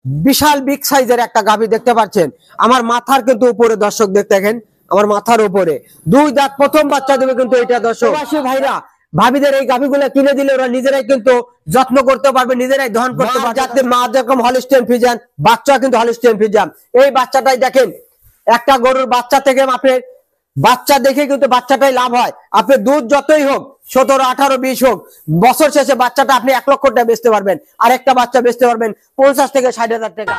বিশাল big সাইজের একটা গাভী দেখতে পাচ্ছেন আমার মাথার কিন্তু উপরে দর্শক দেখেন আমার মাথার উপরে দুই দাঁত প্রথম বাচ্চা দেবে কিন্তু এটা দর্শক ভাইরা ভাবিদের এই গাভীগুলো কিনে দিলে ওরা নিজেরাই কিন্তু যত্ন করতে পারবে নিজেরাই দহন করতে পারবে যাতে মা যেরকম হলিস্টিয়ান ফ্রিজিয়ান বাচ্চা কিন্তু হলিস্টিয়ান ফ্রিজিয়ান এই বাচ্চাটাই দেখেন একটা গরুর বাচ্চা থেকে আপনি বাচ্চা দেখে কিন্তু বাচ্চাটাই লাভ হয় আপনি দুধ যতই হোক 17, 18, 20 হোক বছর শেষে বাচ্চাটা আপনি 1 লক্ষ টাকা বেচতে পারবেন আর একটা বাচ্চা বেচতে পারবেন 50 থেকে 60,000 টাকা।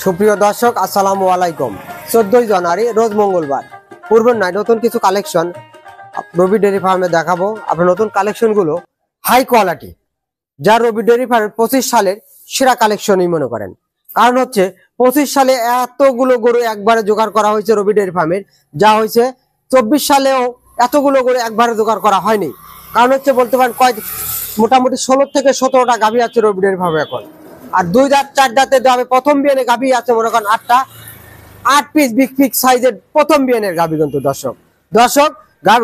সুপ্রিয় দর্শক আসসালামু আলাইকুম 14 জানুয়ারি রোজ মঙ্গলবার পূর্বের নাই নতুন কিছু কালেকশন রবি ডেয়ারি ফার্মে দেখাবো আপনার নতুন কালেকশন গুলো হাই কোয়ালিটি যা রবি ডেয়ারি ফার্মের 25 সালের সেরা কালেকশনই মনে করেন কারণ হচ্ছে 25 সালে এতগুলো গরু একবারে জোগাড় করা হয়েছে রবি ডেয়ারি ফার্মের যা হয়েছে 24 সালেও এতগুলো গরু একবারে জোগাড় করা হয়নি কারণ হচ্ছে বলতে পারেন মোটামুটি 16 থেকে 17টা গাভী আছে রবি ডেয়ারি ফার্মে এখন আর 2 দাঁত 4 দাঁতে যাবে প্রথম বিয়ানে গাভী আছে মনে করেন 8টা 8 পিস বিগ সাইজের প্রথম বিয়ানের গাভী কিন্তু দর্শক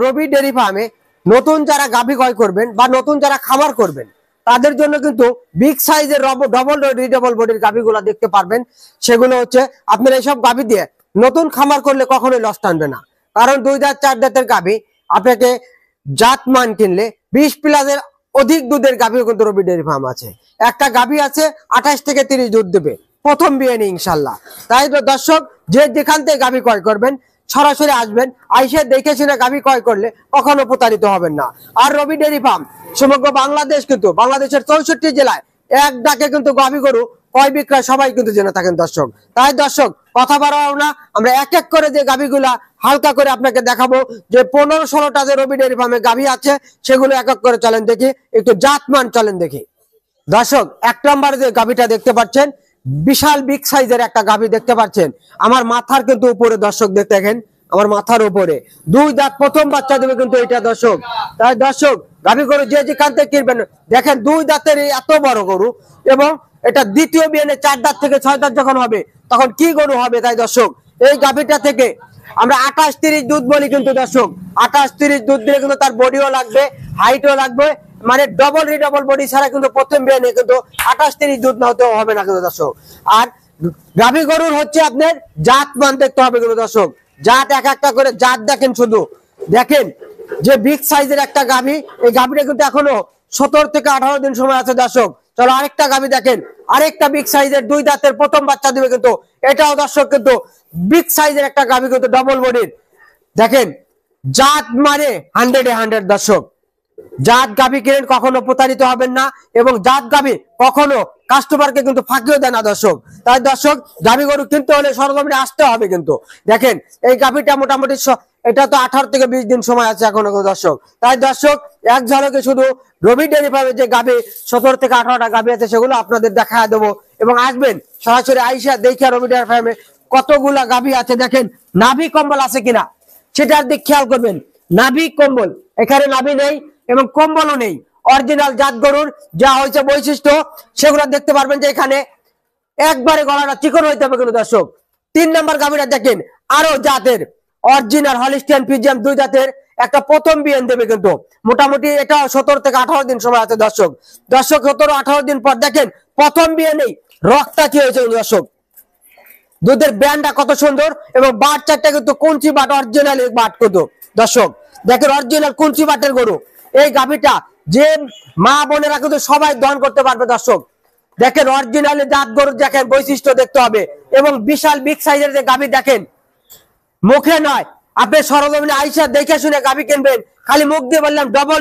রবি ডেয়ারি ফার্মে নতুন যারা গাভী ক্রয় করবেন বা নতুন যারা খামার করবেন তাদের জন্য কিন্তু বিগ সাইজের ডবল রিডবল বডির গাভীগুলো দেখতে পারবেন সেগুলো হচ্ছে আপনারা এইসব গাভী দিয়ে নতুন খামার করলে কখনোই লস টানবে না কারণ 2 দাঁত 4 দাঁতের গাভী আপনাকে জাতমান কিনলে 20 প্লাসের অধিক দুধের গাভী কিন্তু রবি ডেয়ারি ফার্ম আছে একটা গাভী আছে 28 থেকে 30 দুধ দেবে প্রথম বিয়ানে ইনশাআল্লাহ তাই তো দর্শক যে যেখান থেকে গাভী ক্রয় করবেন সরাসরি আসবেন আইসে দেখে শুনে গাভী ক্রয় করলে কখনো প্রতারিত হবেন না আর রবি ডেয়ারি ফার্ম সমগ্র বাংলাদেশ কিন্তু বাংলাদেশের 64 জেলায় এক ডাকে কিন্তু গাভী গরু ক্রয় বিক্রয় সবাই কিন্তু জেনে থাকেন দর্শক তাই দর্শক কথা বাড়াও না আমরা এক এক করে যে গাভীগুলা হালকা করে আপনাকে দেখাবো যে 15-16টা যে রবি ডেয়ারি ফার্মে গাভী আছে সেগুলো এক এক করে চলেন দেখি একটু জাতমান চলেন দেখি দর্শক 1 নম্বরে যে গাভীটা দেখতে পাচ্ছেন বিশাল বিগ সাইজের একটা গাভী দেখতে পাচ্ছেন আমার মাথার কিন্তু উপরে দর্শক দেখেন আমার মাথার উপরে 2 দাঁত প্রথম বাচ্চা দেবে কিন্তু এটা দর্শক তাই দর্শক গাভী গরু যে যেখান থেকে কিনবেন দেখেন 2 দাঁতের এত বড় গরু এবং এটা দ্বিতীয় বিয়ানে 4 দাঁত থেকে 6 দাঁত যখন হবে তখন কি গরু হবে তাই দর্শক এই গাভীটা থেকে আমরা 28-30 দুধ বলি কিন্তু দর্শক 28-30 দুধ দিলে কিন্তু তার বডিও লাগবে হাইটও লাগবে মানে ডবল রিডবল বডি ছাড়া কিন্তু প্রথম বিয়ানে কিন্তু 28-30 দুধ না হতে হবে না কিন্তু দর্শক আর গাভী গরুর হচ্ছে আপনার জাত মান দেখতে হবে কিন্তু দর্শক জাত এক একটা করে জাত দেখেন শুধু দেখেন যে বিগ সাইজের একটা গাভী এই গাভীটা কিন্তু এখনো 17 থেকে 18 দিন সময় আছে দর্শক চলো আরেকটা গাভী দেখেন আরেকটা বিগ সাইজের 2 দাঁতের প্রথম বাচ্চা দিবে কিন্তু এটাও দর্শক কিন্তু বিগ সাইজের একটা গাভী কিন্তু ডবল বডির দেখেন জাত মানে 100-100 দর্শক জাত গাভী কিনেন কখনো প্রতারিত হবেন না এবং জাত গাভী কখনো কাস্টমারকে কিন্তু ফাঁকিও দেয় না দর্শক তাই দর্শক গাভী গরু কিনতে হলে সরজমিনে আসতে হবে কিন্তু দেখেন এই গাভীটা মোটামুটি এটা তো 18 থেকে 20 দিন সময় আছে এখনো দর্শক তাই দর্শক এক ঝলকে শুধু রবি ডেয়ারি ফার্মে যে গাভী 17 থেকে 18টা গাভী আছে সেগুলো আপনাদের দেখায় দেবো এবং আসবেন সরাসরি আইসা দেখে রবি ডেয়ারি ফার্মে কতগুলা গাভী আছে দেখেন নাভি কম্বল আছে কিনা সেটার দিক খেয়াল করবেন নাভি কম্বল এখানে নাভি নেই এবং কম্বলও নেই অরিজিনাল জাত গরুর যা হয়েছে বৈশিষ্ট্য সেগুলো দেখতে পারবেন যে এখানে একবারে গলাটা চিকন হইতে হবে কিন্তু দর্শক 3 নম্বর গাভীটা দেখেন আরো জাতের অরিজিনাল হলিস্টিয়ান ফ্রিজিয়ান 2 জাতের একটা প্রথম বিয়ান দেবে কিন্তু মোটামুটি এটা 17 থেকে 18 দিন সময় আছে দর্শক 17-18 দিন পর দেখেন প্রথম বিয়ানেই রক্তা কি হয়েছে দর্শক দুধের ব্যান্ডটা কত সুন্দর এবং বাট চারটা কিন্তু কুঞ্চি বাট অরিজিনাল বাট কিন্তু দর্শক দেখেন অরিজিনাল কুঞ্চি বাটের গরু এই গাভীটা যে মা বোনেরা কিন্তু সবাই দহন করতে পারবে দর্শক দেখেন অরিজিনাল জাত গরু দেখেন বৈশিষ্ট্য দেখতে হবে এবং বিশাল বিগ সাইজের যে গাভী দেখেন মুখে নয় আপনি সরজমিনে আইসা দেখে শুনে গাভী কিনবেন খালি মুখ দিয়ে বললাম ডবল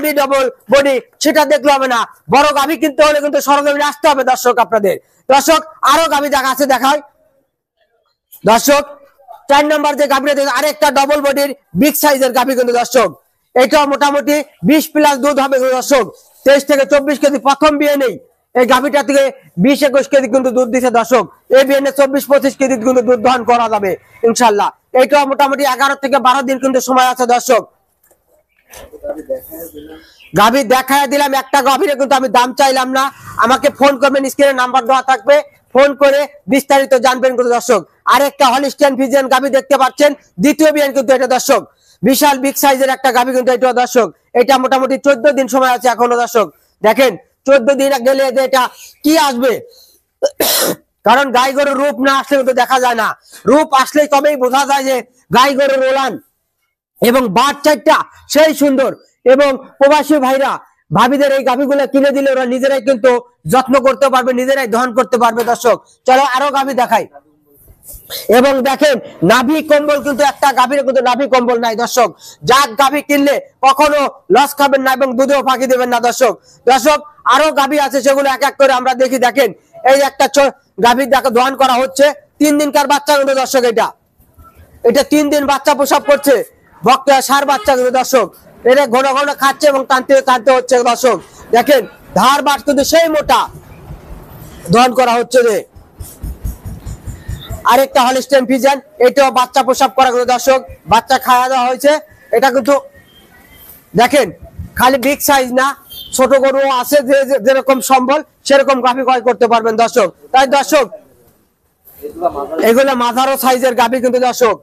বডি, সেটা দেখলে হবে না। বড় গাভী কিনতে হলে কিন্তু সরজমিনে আসতে হবে দর্শক আপনাদের। দর্শক আরো গাভী দেখা আছে, দেখায় দর্শক। 4 নম্বর যে গাভীটা আরেকটা ডবল বডির বিগ সাইজের গাভী কিন্তু দর্শক, এটা মোটামুটি 20+ দুধ হবে দর্শক। 23 থেকে 24 কেজি প্রথম বিয়ে নেই এই গাভীটা থেকে 20-21 কেজি কিন্তু দুধ দিচ্ছে দর্শক। এই বিয়ে 24-25 কেজি কিন্তু দুধ দহন করা যাবে ইনশাল্লাহ। এইটা মোটামুটি 11 থেকে 12 দিন কিন্তু সময় আছে দর্শক। গাভী দেখায় দিলাম, একটা গাভীর কিন্তু আমি দাম চাইলাম না। আমাকে ফোন করবেন, স্ক্রিনে নাম্বার দেওয়া থাকবে, ফোন করে বিস্তারিত জানবেন কিন্তু দর্শক। আরেকটা হলিস্টিয়ান ফ্রিজিয়ান গাভী দেখতে পাচ্ছেন, দ্বিতীয় বিয়ান কিন্তু এটা দর্শক। বিশাল বিগ সাইজের একটা গাভী কিন্তু এটা দর্শক। এটা মোটামুটি 14 দিন সময় আছে এখনো দর্শক। দেখেন 14 দিন গেলে এটা কি আসবে, কারণ গাই গরুর রূপ না আসলে কিন্তু দেখা যায় না। রূপ আসলে তবেই বোঝা যায় যে গাই গরুর ওলান এবং বাচ্চাটা সেই সুন্দর। এবং প্রবাসী ভাইরা ভাবিদের এই গাভীগুলো কিনে দিলে ওরা নিজেরাই কিন্তু যত্ন করতে পারবে, নিজেরাই দহন করতে পারবে দর্শক। চলো আরো গাভী দেখাই। এবং দেখেন নাভি কম্বল কিন্তু একটা গাভীর কিন্তু নাভি কম্বল নাই দর্শক। জাত গাভী কিনলে কখনো লস খাবেন না এবং দুধেও ফাঁকি দেবেন না দর্শক। দর্শক আরো গাভী আছে, সেগুলো এক এক করে আমরা দেখি। দেখেন এই একটা গাভী দহন করা হচ্ছে, 3 দিনকার বাচ্চা কিন্তু দর্শক। এটা 3 দিন বাচ্চা প্রসব করছে, বকটা সার বাচ্চা কিন্তু দর্শক। এটা ঘন ঘন খাচ্ছে এবং টানতে হচ্ছে দর্শক। দেখেন ধার বাট কিন্তু সেই মোটা দহন করা হচ্ছে রে। আরেকটা হলিস্টিয়ান ফ্রিজিয়ান, এটাও বাচ্চা প্রসব করা কিন্তু দর্শক, বাচ্চা খাওয়া দেওয়া হয়েছে। এটা কিন্তু দেখেন খালি বিগ সাইজ না, ছোট গরু আছে, যেরকম সম্বল সেরকম গাভী ক্রয় করতে পারবেন দর্শক। তাই দর্শক এগুলো মাঝারো সাইজের গাভী কিন্তু দর্শক।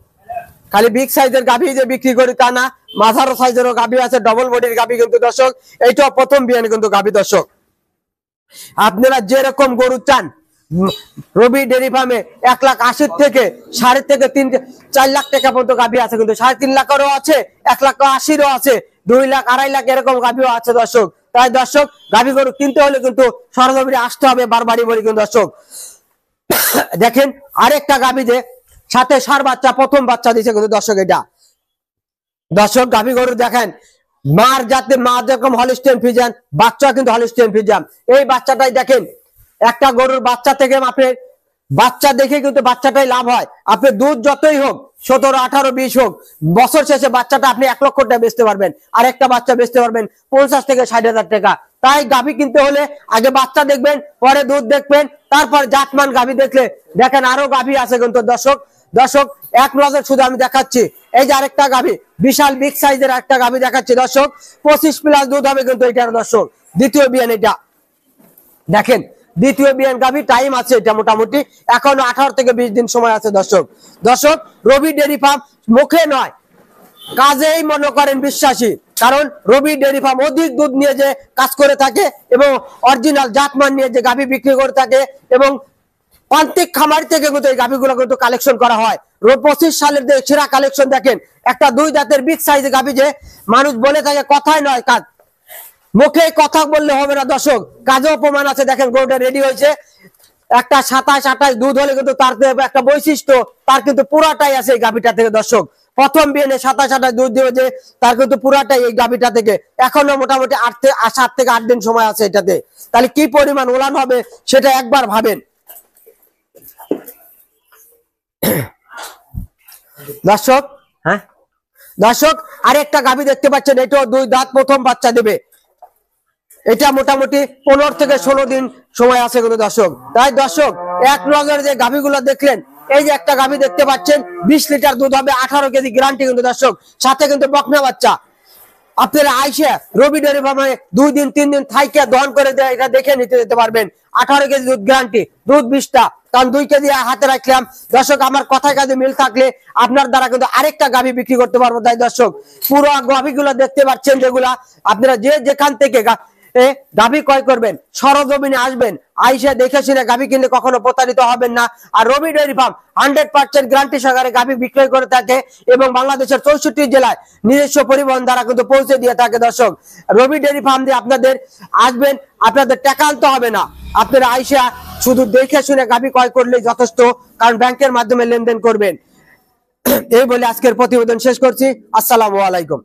খালি বিগ সাইজের গাভী যে বিক্রি করি তা না, মাঝারো সাইজেরও গাভী আছে, ডবল বডির গাভী কিন্তু দর্শক। এইটাও প্রথম বিয়ান কিন্তু গাভী দর্শক। আপনারা যেরকম গরু চান, রবি ডেরি ফার্মে 1,80,000 থেকে 3.5 থেকে 4 লাখ টাকা পর্যন্ত গাভী আছে কিন্তু, 3.5 লাখেরও আছে, 1,80,000 আছে, 2 লাখ 2.5 লাখ এরকম গাভীও আছে দর্শক। তাই দর্শক গাভী গরু কিনতে হলে কিন্তু সরজমিনে আসতে হবে বারবারই বলি কিন্তু দর্শক। দেখেন আরেকটা গাভী যে সাথে সার বাচ্চা, প্রথম বাচ্চা দিচ্ছে কিন্তু দর্শক। এটা দর্শক গাভী গরু দেখেন, মার জাতের মা যেরকম হলিস্টিয়ান ফ্রিজিয়ান, বাচ্চা কিন্তু হলিস্টিয়ান ফ্রিজিয়ান। এই বাচ্চাটাই দেখেন, একটা গরুর বাচ্চা থেকে আপনার বাচ্চা দেখে কিন্তু বাচ্চাটাই লাভ হয়। আপনার দুধ যতই হোক 17, 18, 20 হোক, বছর শেষে বাচ্চাটা আপনি 1 লক্ষ টাকা বেচতে পারবেন, আর একটা বাচ্চা বেচতে পারবেন 50 থেকে 60,000 টাকা। তাই গাভী কিনতে হলে আগে বাচ্চা দেখবেন, পরে দুধ দেখবেন, তারপর জাতমান গাভী দেখলে। দেখেন আরো গাভী আছে কিন্তু দর্শক। দর্শক এক নজর শুধু আমি দেখাচ্ছি, এই যে আরেকটা গাভী, বিশাল বিগ সাইজের একটা গাভী দেখাচ্ছি দর্শক। 25+ দুধ হবে কিন্তু এটার দর্শক। দ্বিতীয় বিয়ান এটা দেখেন, দ্বিতীয় বিয়ান গাভী, টাইম আছে এটা মোটামুটি এখনো 18 থেকে 20 দিন সময় আছে দর্শক। দর্শক রবি ডেরি ফার্ম মুখে নয় কাজেই মনে করেন বিশ্বাসী, কারণ রবি ডেরি ফার্ম অধিক দুধ নিয়ে যে কাজ করে থাকে এবং অরিজিনাল জাতমান নিয়ে যে গাভী বিক্রি করে থাকে, এবং প্রান্তিক খামার থেকে কিন্তু এই গাভীগুলো কিন্তু কালেকশন করা হয়। 25 সালের যে সেরা কালেকশন দেখেন, একটা 2 দাঁতের বিগ সাইজের গাভী, যে মানুষ বলে থাকে কথায় নয় কাজ, মুখে কথা বললে হবে না দর্শক, কাজেও প্রমাণ আছে। দেখেন গরুটা রেডি হয়েছে, একটা 27-28 দুধ হলে কিন্তু তার একটা বৈশিষ্ট্য, তার কিন্তু পুরাটাই আছে এই গাভীটা থেকে দর্শক। প্রথম বিয়ানে 27-28 দুধ দিয়ে যে তার কিন্তু পুরাটাই এই গাভীটা থেকে। এখনো মোটামুটি 7 থেকে 8 দিন সময় আছে এটাতে। তাহলে কি পরিমাণ ওলান হবে সেটা একবার ভাবেন দর্শক। হ্যাঁ দর্শক আরেকটা গাভী দেখতে পাচ্ছেন, এটাও 2 দাঁত, প্রথম বাচ্চা দেবে। এটা মোটামুটি 15 থেকে 16 দিন সময় আছে কিন্তু দর্শক। তাই দর্শক এক নজরে যে গাভীগুলো দেখলেন, এই যে একটা গাভী দেখতে পাচ্ছেন, 20 লিটার দুধ হবে, 18 কেজি গ্যারান্টি কিন্তু দর্শক, সাথে কিন্তু বকনা বাচ্চা। আপনারা আইসে রবি ডেরি ফার্মে 2 দিন 3 দিন থাইকে দহন করে এটা দেখে নিতে যেতে পারবেন। 18 কেজি দুধ গ্যারান্টি, দুধ 20টা, কারণ 2 কেজি হাতে রাখলাম দর্শক। আমার কথায় কাজে মিল থাকলে আপনার দ্বারা কিন্তু আরেকটা গাভী বিক্রি করতে পারবো। তাই দর্শক পুরো গাভীগুলো দেখতে পাচ্ছেন, যেগুলা আপনারা যে যেখান থেকে গাভী ক্রয় করবেন সরজমিনে আসবেন, আইসা দেখে শুনে গাভী কিনলে কখনো প্রতারিত হবেন না। আর রবি ডেয়ারি ফার্ম 100% গ্যারান্টি সহকারে গাভী বিক্রয় করে থাকে এবং বাংলাদেশের 64 জেলায় নিজস্ব পরিবহন দ্বারা কিন্তু পৌঁছে দিয়ে থাকে দর্শক। রবি ডেয়ারি ফার্ম দিয়ে আপনাদের আসবেন, আপনাদের টাকা আনতে হবে না, আপনারা আইসা শুধু দেখে শুনে গাভী ক্রয় করলেই যথেষ্ট, কারণ ব্যাংকের মাধ্যমে লেনদেন করবেন। এই বলে আজকের প্রতিবেদন শেষ করছি। আসসালামু আলাইকুম।